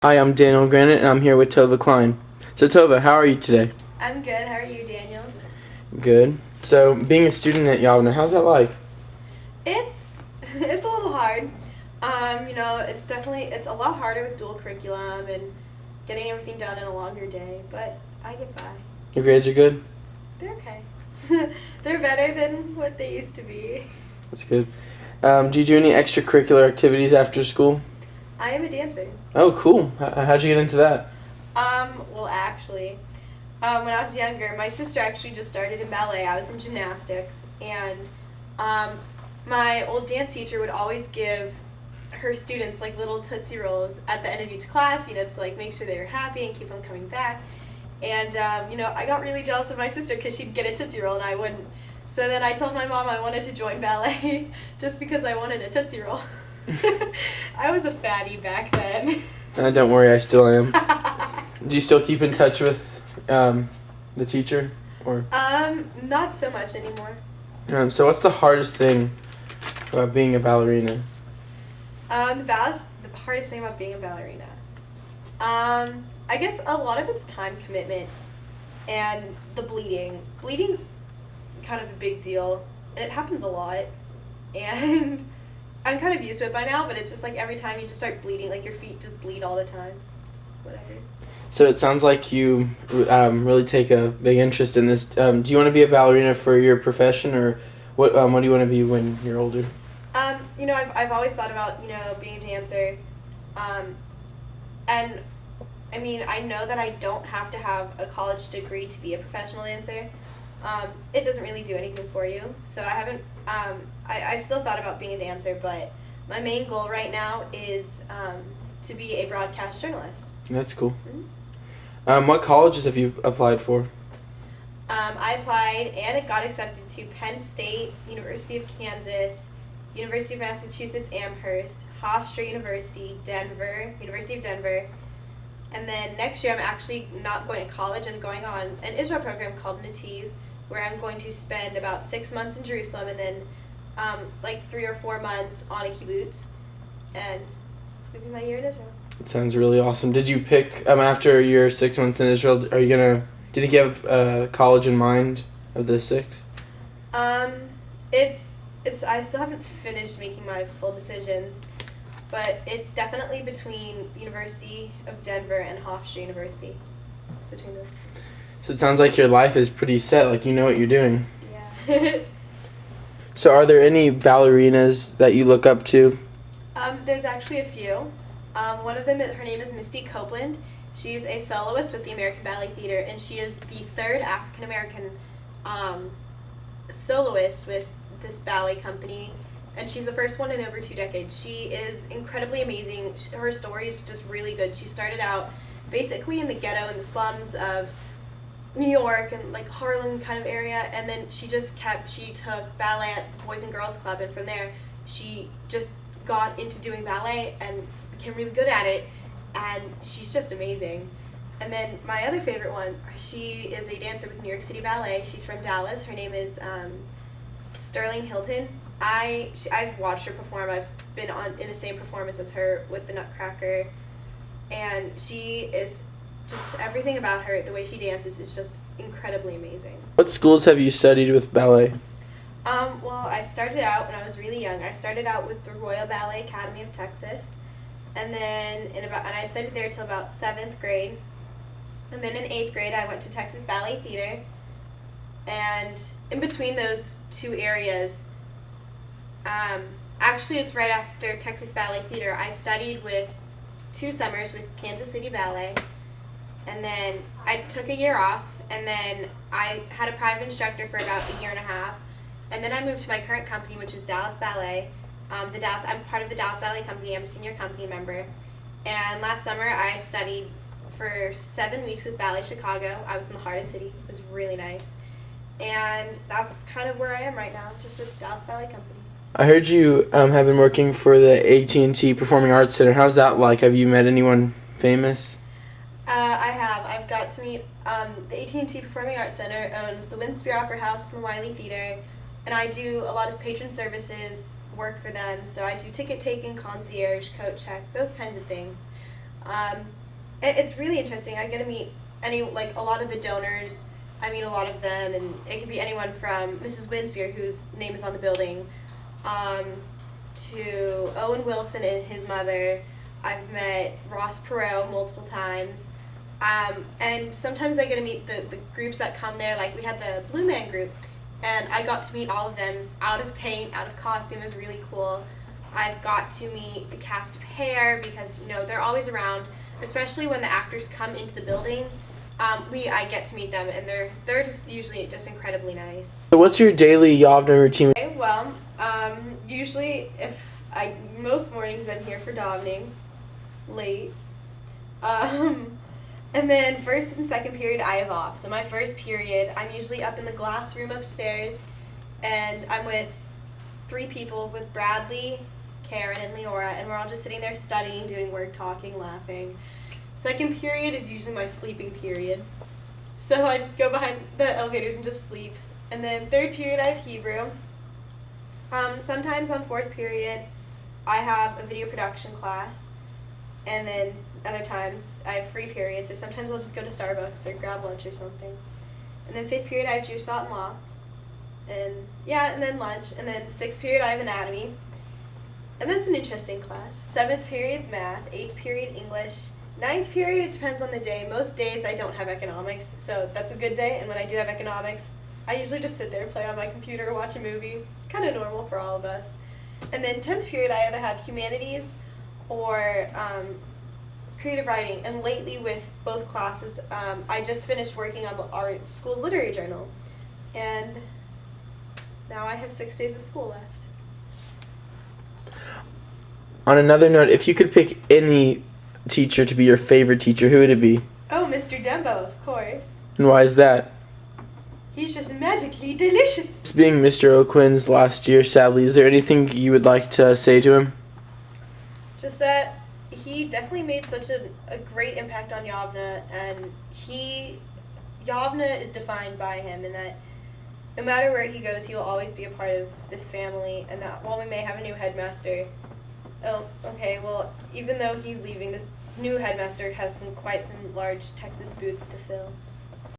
Hi, I'm Daniel Granite, and I'm here with Tova Kline. So, Tova, how are you today? I'm good. How are you, Daniel? Good. So, being a student at Yalna, how's that like? It's it's a little hard. It's a lot harder with dual curriculum and getting everything done in a longer day, but I get by. Your grades are good? They're okay. They're better than what they used to be. That's good. Do you do any extracurricular activities after school? I am a dancer. Oh, cool. How'd you get into that? Well, actually, when I was younger, my sister actually just started in ballet. I was in gymnastics, and um, my old dance teacher would always give her students like little Tootsie Rolls at the end of each class, to like make sure they were happy and keep them coming back. And, I got really jealous of my sister because she'd get a Tootsie Roll and I wouldn't. So then I told my mom I wanted to join ballet just because I wanted a Tootsie Roll. I was a fatty back then. Don't worry, I still am. Do you still keep in touch with the teacher? Or Not so much anymore. so what's the hardest thing about being a ballerina? The hardest thing about being a ballerina. I guess a lot of it's time commitment and the bleeding. Bleeding's kind of a big deal, and it happens a lot. And I'm kind of used to it by now, but it's just like every time you just start bleeding, like your feet just bleed all the time. It's whatever. So it sounds like you really take a big interest in this. Do you want to be a ballerina for your profession, or what do you want to be when you're older? I've always thought about, being a dancer. Um, and I mean, I know that I don't have to have a college degree to be a professional dancer. It doesn't really do anything for you. So I haven't, I've still thought about being a dancer, but my main goal right now is to be a broadcast journalist. That's cool. Mm-hmm. What colleges have you applied for? I applied and it got accepted to Penn State, University of Kansas, University of Massachusetts Amherst, Hofstra University, Denver, University of Denver. And then next year I'm actually not going to college. I'm going on an Israel program called Nativ, where I'm going to spend about 6 months in Jerusalem and then like 3 or 4 months on a kibbutz. And it's going to be my year in Israel. It sounds really awesome. Did you pick after your 6 months in Israel? Do you think you have college in mind of the six? Um, it's I still haven't finished making my full decisions, but it's definitely between University of Denver and Hofstra University. It's between those two. So it sounds like your life is pretty set. Like you know what you're doing. Yeah. So are there any ballerinas that you look up to? There's actually a few. One of them, her name is Misty Copeland. She's a soloist with the American Ballet Theater, and she is the third African American soloist with this ballet company, and she's the first one in over 2 decades. She is incredibly amazing. Her story is just really good. She started out basically in the ghetto, in the slums of New York and like Harlem kind of area, and then she took ballet at the Boys and Girls Club, and from there she just got into doing ballet and became really good at it, and she's just amazing. And then my other favorite one, she is a dancer with New York City Ballet. She's from Dallas. Her name is Sterling Hilton. I've watched her perform. I've been in the same performance as her with the Nutcracker, and she is just everything about her. The way she dances is just incredibly amazing. What schools have you studied with ballet? Well, I started out when I was really young. I started out with the Royal Ballet Academy of Texas, and then and I studied there till about 7th grade. And then in 8th grade, I went to Texas Ballet Theater. And in between those two areas, actually it's right after Texas Ballet Theater, I studied with 2 summers with Kansas City Ballet. And then I took a year off, and then I had a private instructor for about a year and a half. And then I moved to my current company, which is Dallas Ballet. I'm part of the Dallas Ballet Company. I'm a senior company member. And last summer, I studied for 7 weeks with Ballet Chicago. I was in the heart of the city. It was really nice. And that's kind of where I am right now, just with Dallas Ballet Company. I heard you have been working for the AT&T Performing Arts Center. How's that like? Have you met anyone famous? I have. I've got to meet the AT&T Performing Arts Center owns the Winspear Opera House, the Wiley Theater, and I do a lot of patron services work for them. So I do ticket taking, concierge, coat check, those kinds of things. Um, it's really interesting. I get to meet a lot of the donors. I meet a lot of them, and it could be anyone from Mrs. Winspear, whose name is on the building, um, to Owen Wilson and his mother. I've met Ross Perot multiple times. And sometimes I get to meet the groups that come there. Like we had the Blue Man group, and I got to meet all of them out of paint, out of costume. It was really cool. I've got to meet the cast of Hair because they're always around, especially when the actors come into the building. I get to meet them, and they're just usually just incredibly nice. So what's your daily Yavna routine? Okay, well, usually most mornings I'm here for davening, late. And then first and second period I have off. So my first period, I'm usually up in the glass room upstairs, and I'm with 3 people, with Bradley, Karen, and Leora, and we're all just sitting there studying, doing work, talking, laughing. Second period is usually my sleeping period. So I just go behind the elevators and just sleep. And then third period I have Hebrew. Sometimes on fourth period I have a video production class. And then other times I have free periods, so sometimes I'll just go to Starbucks or grab lunch or something. And then fifth period I have Jewish thought and law. And then lunch. And then sixth period I have anatomy. And that's an interesting class. Seventh period's math. Eighth period English. Ninth period, it depends on the day. Most days I don't have economics, so that's a good day. And when I do have economics, I usually just sit there and play on my computer or watch a movie. It's kind of normal for all of us. And then 10th period I either have humanities or creative writing. And lately with both classes, I just finished working on our school's literary journal. And now I have 6 days of school left. On another note, if you could pick any teacher to be your favorite teacher, who would it be? Oh, Mr. Dembo, of course. And why is that? He's just magically delicious. This being Mr. O'Quinn's last year, sadly, is there anything you would like to say to him? Just that he definitely made such a great impact on Yavna, and Yavna is defined by him, and that no matter where he goes, he will always be a part of this family, and that while we may have a new headmaster, even though he's leaving, this new headmaster has quite some large Texas boots to fill.